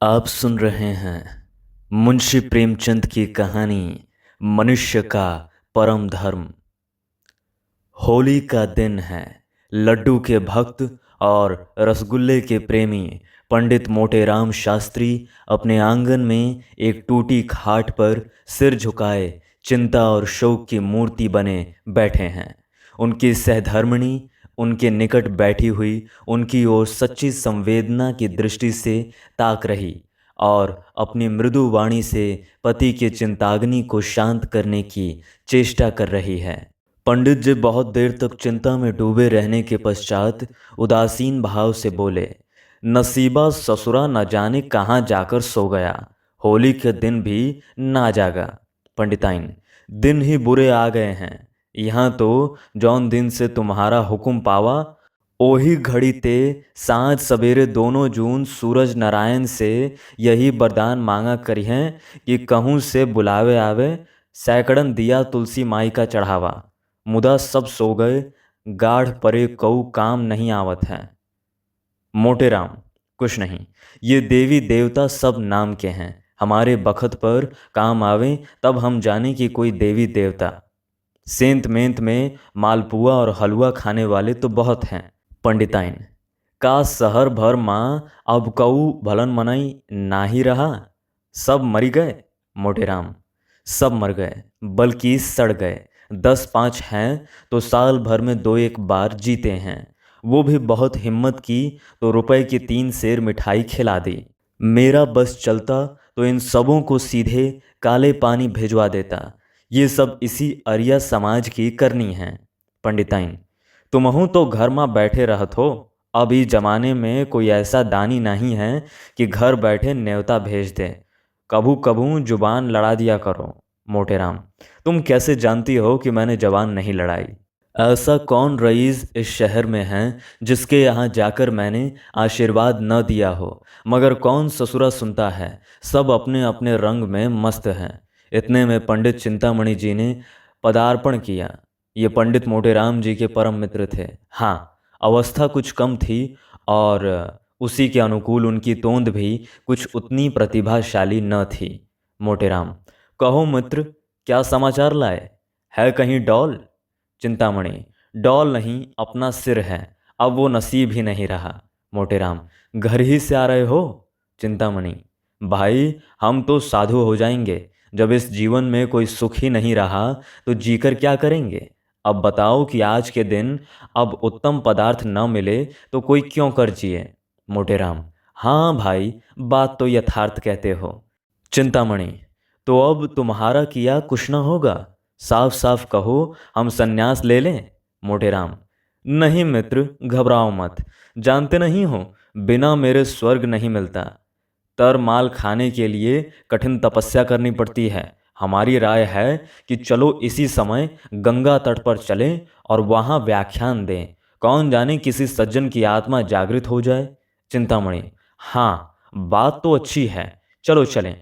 आप सुन रहे हैं मुंशी प्रेमचंद की कहानी मनुष्य का परम धर्म। होली का दिन है। लड्डू के भक्त और रसगुल्ले के प्रेमी पंडित मोटेराम शास्त्री अपने आंगन में एक टूटी खाट पर सिर झुकाए चिंता और शोक की मूर्ति बने बैठे हैं। उनकी सहधर्मिणी उनके निकट बैठी हुई उनकी ओर सच्ची संवेदना की दृष्टि से ताक रही और अपनी मृदु वाणी से पति के चिंताग्नि को शांत करने की चेष्टा कर रही है। पंडित जी बहुत देर तक चिंता में डूबे रहने के पश्चात उदासीन भाव से बोले, नसीबा ससुरा न जाने कहाँ जाकर सो गया, होली के दिन भी ना जागा। पंडिताइन, दिन ही बुरे आ गए हैं। यहाँ तो जौन दिन से तुम्हारा हुक्म पावा ओही घड़ी ते सांझ सवेरे दोनों जून सूरज नारायण से यही वरदान मांगा करी हैं कि कहूँ से बुलावे आवे, सैकड़न दिया तुलसी माई का चढ़ावा। मुदा सब सो गए, गाढ़ परे कऊ काम नहीं आवत है। मोटेराम, कुछ नहीं, ये देवी देवता सब नाम के हैं। हमारे बखत पर काम आवे तब हम जाने कि कोई देवी देवता। सेंत मेंत में मालपुआ और हलवा खाने वाले तो बहुत हैं। पंडिताइन, का शहर भर माँ अब कऊ भलन मनई ना ही रहा, सब मरी गए। मोटेराम, सब मर गए बल्कि सड़ गए। 10-5 हैं तो साल भर में 2-1 बार जीते हैं, वो भी बहुत हिम्मत की तो रुपए की 3 सेर मिठाई खिला दी। मेरा बस चलता तो इन सबों को सीधे काले पानी भिजवा देता। ये सब इसी अरिया समाज की करनी है। पंडिताइन, तुमहू तो घर में बैठे रहत हो। अभी जमाने में कोई ऐसा दानी नहीं है कि घर बैठे न्योता भेज दे। कभू कभू जुबान लड़ा दिया करो। मोटेराम, तुम कैसे जानती हो कि मैंने जबान नहीं लड़ाई? ऐसा कौन रईस इस शहर में है जिसके यहाँ जाकर मैंने आशीर्वाद न दिया हो? मगर कौन ससुरा सुनता है, सब अपने अपने रंग में मस्त हैं। इतने में पंडित चिंतामणि जी ने पदार्पण किया। ये पंडित मोटेराम जी के परम मित्र थे। हाँ, अवस्था कुछ कम थी और उसी के अनुकूल उनकी तोंद भी कुछ उतनी प्रतिभाशाली न थी। मोटेराम, कहो मित्र, क्या समाचार लाए? है कहीं डॉल? चिंतामणि, डॉल नहीं, अपना सिर है, अब वो नसीब ही नहीं रहा। मोटेराम, घर ही से आ रहे हो? चिंतामणि, भाई हम तो साधु हो जाएंगे। जब इस जीवन में कोई सुख ही नहीं रहा तो जीकर क्या करेंगे? अब बताओ कि आज के दिन अब उत्तम पदार्थ न मिले तो कोई क्यों कर जिए? मोटेराम, हाँ भाई, बात तो यथार्थ कहते हो। चिंतामणि, तो अब तुम्हारा किया कुछ न होगा, साफ साफ कहो, हम संन्यास ले लें। मोटेराम, नहीं मित्र, घबराओ मत। जानते नहीं हो, बिना मेरे स्वर्ग नहीं मिलता। तर माल खाने के लिए कठिन तपस्या करनी पड़ती है। हमारी राय है कि चलो इसी समय गंगा तट पर चलें और वहाँ व्याख्यान दें। कौन जाने किसी सज्जन की आत्मा जागृत हो जाए। चिंतामणि, हाँ, बात तो अच्छी है, चलो चलें।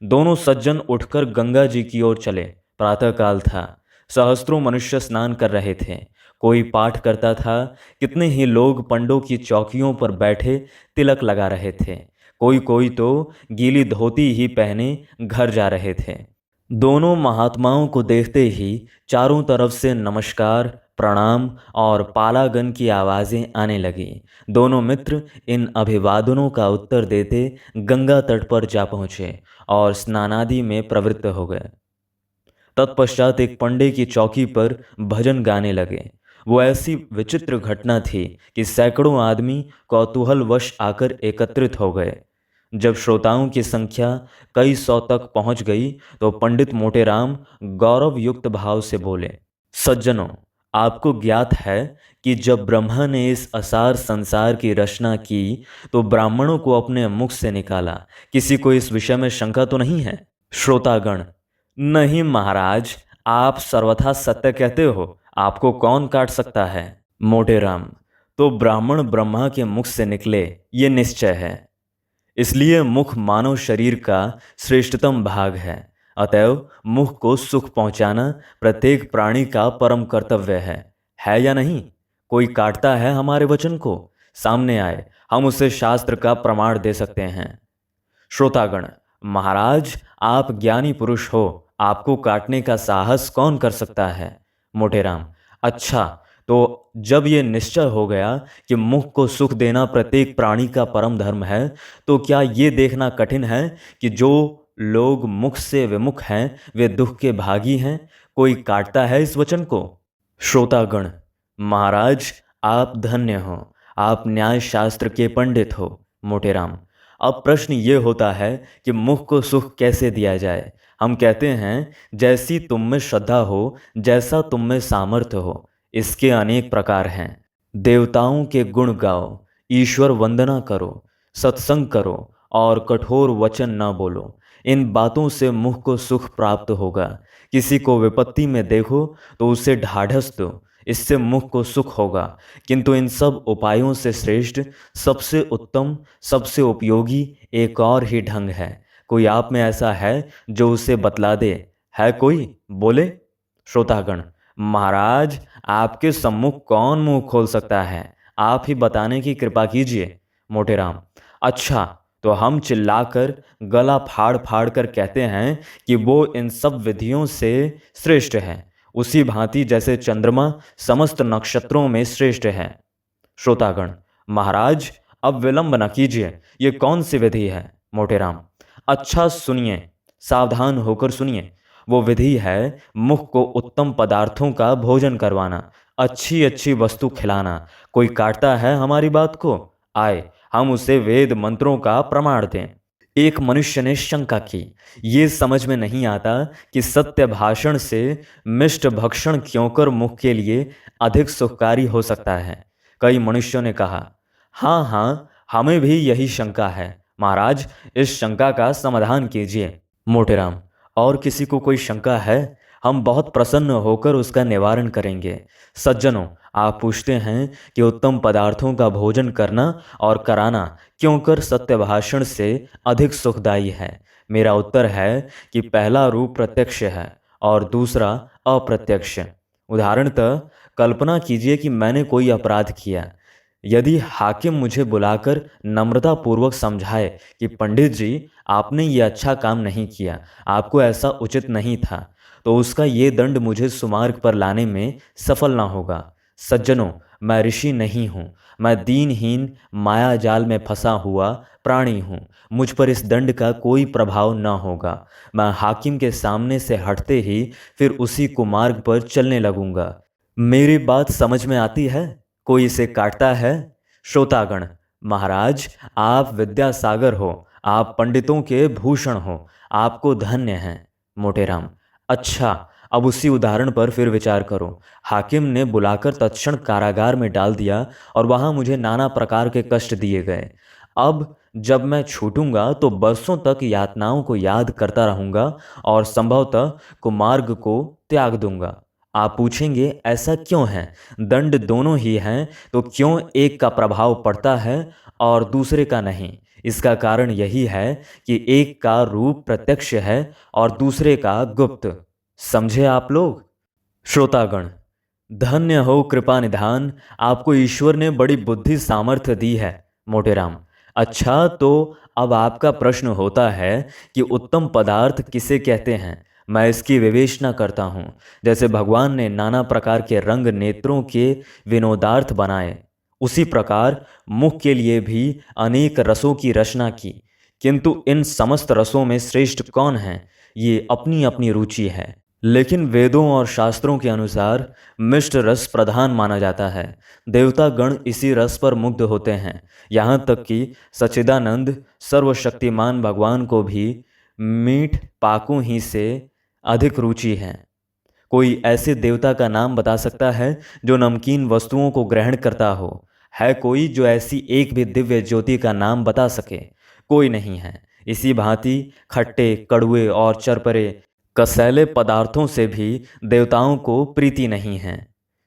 दोनों सज्जन उठकर गंगा जी की ओर चले। प्रातःकाल था। सहस्त्रों मनुष्य स्नान कर रहे थे। कोई पाठ करता था, कितने ही लोग पंडों की चौकियों पर बैठे तिलक लगा रहे थे। कोई कोई तो गीली धोती ही पहने घर जा रहे थे। दोनों महात्माओं को देखते ही चारों तरफ से नमस्कार, प्रणाम और पालागन की आवाज़ें आने लगीं। दोनों मित्र इन अभिवादनों का उत्तर देते गंगा तट पर जा पहुँचे और स्नानादि में प्रवृत्त हो गए। तत्पश्चात एक पंडे की चौकी पर भजन गाने लगे। वो ऐसी विचित्र घटना थी कि सैकड़ों आदमी कौतूहलवश आकर एकत्रित हो गए। जब श्रोताओं की संख्या कई सौ तक पहुंच गई तो पंडित मोटेराम गौरव युक्त भाव से बोले, सज्जनों, आपको ज्ञात है कि जब ब्रह्मा ने इस असार संसार की रचना की तो ब्राह्मणों को अपने मुख से निकाला। किसी को इस विषय में शंका तो नहीं है? श्रोतागण, नहीं महाराज, आप सर्वथा सत्य कहते हो, आपको कौन काट सकता है? मोटेराम, तो ब्राह्मण ब्रह्मा के मुख से निकले, ये निश्चय है। इसलिए मुख मानव शरीर का श्रेष्ठतम भाग है। अतएव मुख को सुख पहुंचाना प्रत्येक प्राणी का परम कर्तव्य है या नहीं? कोई काटता है हमारे वचन को? सामने आए, हम उसे शास्त्र का प्रमाण दे सकते हैं। श्रोतागण, महाराज आप ज्ञानी पुरुष हो, आपको काटने का साहस कौन कर सकता है? मोटेराम, अच्छा, तो जब ये निश्चय हो गया कि मुख को सुख देना प्रत्येक प्राणी का परम धर्म है, तो क्या ये देखना कठिन है कि जो लोग मुख से विमुख हैं वे दुख के भागी हैं? कोई काटता है इस वचन को? श्रोतागण, महाराज आप धन्य हो, आप न्याय शास्त्र के पंडित हो। मोटेराम, अब प्रश्न ये होता है कि मुख को सुख कैसे दिया जाए? हम कहते हैं जैसी तुम में श्रद्धा हो, जैसा तुम में सामर्थ्य हो। इसके अनेक प्रकार हैं। देवताओं के गुण गाओ, ईश्वर वंदना करो, सत्संग करो और कठोर वचन न बोलो। इन बातों से मुख को सुख प्राप्त होगा। किसी को विपत्ति में देखो तो उसे ढाढ़स दो, इससे मुख को सुख होगा। किंतु इन सब उपायों से श्रेष्ठ, सबसे उत्तम, सबसे उपयोगी एक और ही ढंग है। कोई आप में ऐसा है जो उसे बतला दे? है कोई? बोले। श्रोतागण, महाराज आपके सम्मुख कौन मुंह खोल सकता है? आप ही बताने की कृपा कीजिए। मोटेराम, अच्छा, तो हम चिल्लाकर गला फाड़ फाड़ कर कहते हैं कि वो इन सब विधियों से श्रेष्ठ है, उसी भांति जैसे चंद्रमा समस्त नक्षत्रों में श्रेष्ठ है। श्रोतागण, महाराज अब विलंब न कीजिए, ये कौन सी विधि है? मोटेराम, अच्छा सुनिए, सावधान होकर सुनिए। वो विधि है मुख को उत्तम पदार्थों का भोजन करवाना, अच्छी अच्छी वस्तु खिलाना। कोई काटता है हमारी बात को? आए हम उसे वेद मंत्रों का प्रमाण दें। एक मनुष्य ने शंका की, ये समझ में नहीं आता कि सत्य भाषण से मिष्ट भक्षण क्यों कर मुख के लिए अधिक सुखकारी हो सकता है। कई मनुष्यों ने कहा, हाँ हाँ, हमें भी यही शंका है। महाराज इस शंका का समाधान कीजिए। मोटेराम, और किसी को कोई शंका है? हम बहुत प्रसन्न होकर उसका निवारण करेंगे। सज्जनों, आप पूछते हैं कि उत्तम पदार्थों का भोजन करना और कराना क्यों कर सत्य भाषण से अधिक सुखदायी है। मेरा उत्तर है कि पहला रूप प्रत्यक्ष है और दूसरा अप्रत्यक्ष। उदाहरणतः कल्पना कीजिए कि मैंने कोई अपराध किया। यदि हाकिम मुझे बुलाकर नम्रतापूर्वक समझाए कि पंडित जी आपने ये अच्छा काम नहीं किया, आपको ऐसा उचित नहीं था, तो उसका ये दंड मुझे सुमार्ग पर लाने में सफल न होगा। सज्जनों, मैं ऋषि नहीं हूँ, मैं दीनहीन माया जाल में फंसा हुआ प्राणी हूँ। मुझ पर इस दंड का कोई प्रभाव न होगा। मैं हाकिम के सामने से हटते ही फिर उसी कुमार्ग पर चलने लगूंगा। मेरी बात समझ में आती है? कोई इसे काटता है? श्रोतागण, महाराज आप विद्यासागर हो, आप पंडितों के भूषण हो, आपको धन्य है। मोटेराम, अच्छा, अब उसी उदाहरण पर फिर विचार करो। हाकिम ने बुलाकर तत्क्षण कारागार में डाल दिया और वहां मुझे नाना प्रकार के कष्ट दिए गए। अब जब मैं छूटूंगा तो बरसों तक यातनाओं को याद करता रहूंगा और संभवतः कुमार्ग को त्याग दूंगा। आप पूछेंगे ऐसा क्यों है? दंड दोनों ही हैं, तो क्यों एक का प्रभाव पड़ता है और दूसरे का नहीं? इसका कारण यही है कि एक का रूप प्रत्यक्ष है और दूसरे का गुप्त। समझे आप लोग? श्रोतागण, धन्य हो कृपा निधान, आपको ईश्वर ने बड़ी बुद्धि सामर्थ्य दी है। मोटेराम, अच्छा, तो अब आपका प्रश्न होता है कि उत्तम पदार्थ किसे कहते हैं। मैं इसकी विवेचना करता हूँ। जैसे भगवान ने नाना प्रकार के रंग नेत्रों के विनोदार्थ बनाए, उसी प्रकार मुख के लिए भी अनेक रसों की रचना की। किंतु इन समस्त रसों में श्रेष्ठ कौन है, ये अपनी अपनी रुचि है। लेकिन वेदों और शास्त्रों के अनुसार मिष्ट रस प्रधान माना जाता है। देवता गण इसी रस पर मुग्ध होते हैं। यहाँ तक कि सच्चिदानंद सर्वशक्तिमान भगवान को भी मीठ पाकों ही से अधिक रुचि है। कोई ऐसे देवता का नाम बता सकता है जो नमकीन वस्तुओं को ग्रहण करता हो? है कोई जो ऐसी एक भी दिव्य ज्योति का नाम बता सके? कोई नहीं है। इसी भांति खट्टे, कड़वे और चरपरे कसैले पदार्थों से भी देवताओं को प्रीति नहीं है।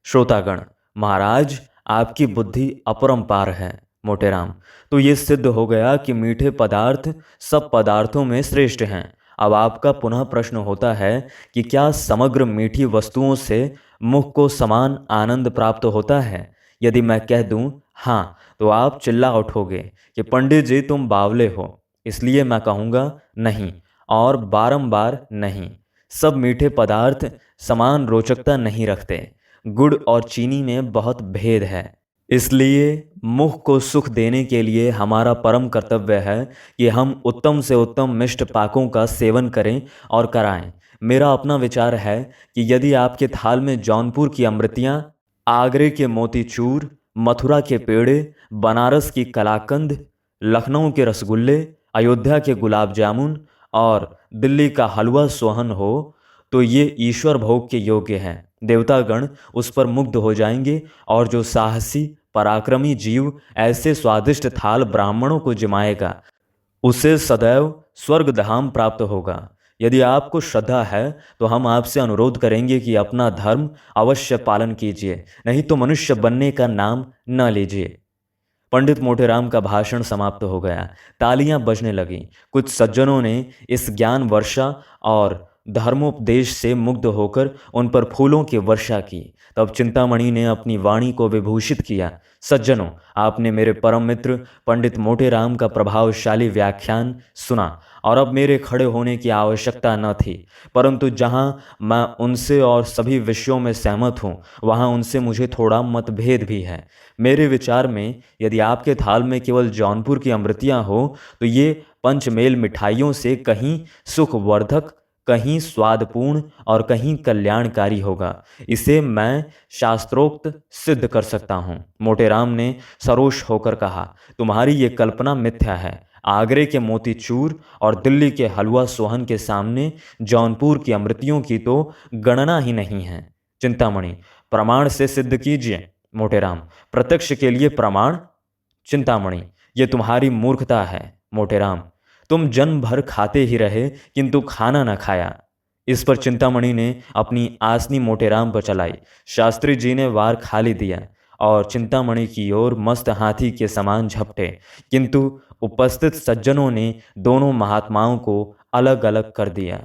श्रोतागण, महाराज आपकी बुद्धि अपरंपार है। मोटेराम, तो ये सिद्ध हो गया कि मीठे पदार्थ सब पदार्थों में श्रेष्ठ हैं। अब आपका पुनः प्रश्न होता है कि क्या समग्र मीठी वस्तुओं से मुख को समान आनंद प्राप्त होता है? यदि मैं कह दूं हाँ, तो आप चिल्ला उठोगे कि पंडित जी तुम बावले हो। इसलिए मैं कहूँगा नहीं और बारंबार नहीं। सब मीठे पदार्थ समान रोचकता नहीं रखते। गुड़ और चीनी में बहुत भेद है। इसलिए मुख को सुख देने के लिए हमारा परम कर्तव्य है कि हम उत्तम से उत्तम मिष्ट पाकों का सेवन करें और कराएं। मेरा अपना विचार है कि यदि आपके थाल में जौनपुर की अमृतियाँ, आगरे के मोतीचूर, मथुरा के पेड़े, बनारस की कलाकंद, लखनऊ के रसगुल्ले, अयोध्या के गुलाब जामुन और दिल्ली का हलवा सोहन हो तो ये ईश्वर भोग के योग्य हैं। देवतागण उस पर मुग्ध हो जाएंगे और जो साहसी पराक्रमी जीव ऐसे स्वादिष्ट थाल ब्राह्मणों को जिमाएगा उसे सदैव स्वर्ग धाम प्राप्त होगा। यदि आपको श्रद्धा है तो हम आपसे अनुरोध करेंगे कि अपना धर्म अवश्य पालन कीजिए, नहीं तो मनुष्य बनने का नाम न लीजिए। पंडित मोटेराम का भाषण समाप्त हो गया। तालियां बजने लगीं। कुछ सज्जनों ने इस ज्ञान वर्षा और धर्मोपदेश से मुग्ध होकर उन पर फूलों की वर्षा की। तब चिंतामणि ने अपनी वाणी को विभूषित किया। सज्जनों, आपने मेरे परम मित्र पंडित मोटेराम का प्रभावशाली व्याख्यान सुना और अब मेरे खड़े होने की आवश्यकता न थी, परंतु जहां मैं उनसे और सभी विषयों में सहमत हूं, वहां उनसे मुझे थोड़ा मतभेद भी है। मेरे विचार में यदि आपके थाल में केवल जौनपुर की अमृतियां हो तो ये पंचमेल मिठाइयों से कहीं सुखवर्धक, कहीं स्वादपूर्ण और कहीं कल्याणकारी होगा। इसे मैं शास्त्रोक्त सिद्ध कर सकता हूँ। मोटेराम ने सरोष होकर कहा, तुम्हारी ये कल्पना मिथ्या है। आगरे के मोतीचूर और दिल्ली के हलवा सोहन के सामने जौनपुर की अमृतियों की तो गणना ही नहीं है। चिंतामणि, प्रमाण से सिद्ध कीजिए। मोटेराम, प्रत्यक्ष के लिए प्रमाण? चिंतामणि, ये तुम्हारी मूर्खता है। मोटेराम, तुम जन्म भर खाते ही रहे किंतु खाना न खाया। इस पर चिंतामणि ने अपनी आसनी मोटेराम पर चलाई। शास्त्री जी ने वार खाली दिया और चिंतामणि की ओर मस्त हाथी के समान झपटे, किंतु उपस्थित सज्जनों ने दोनों महात्माओं को अलग अलग कर दिया।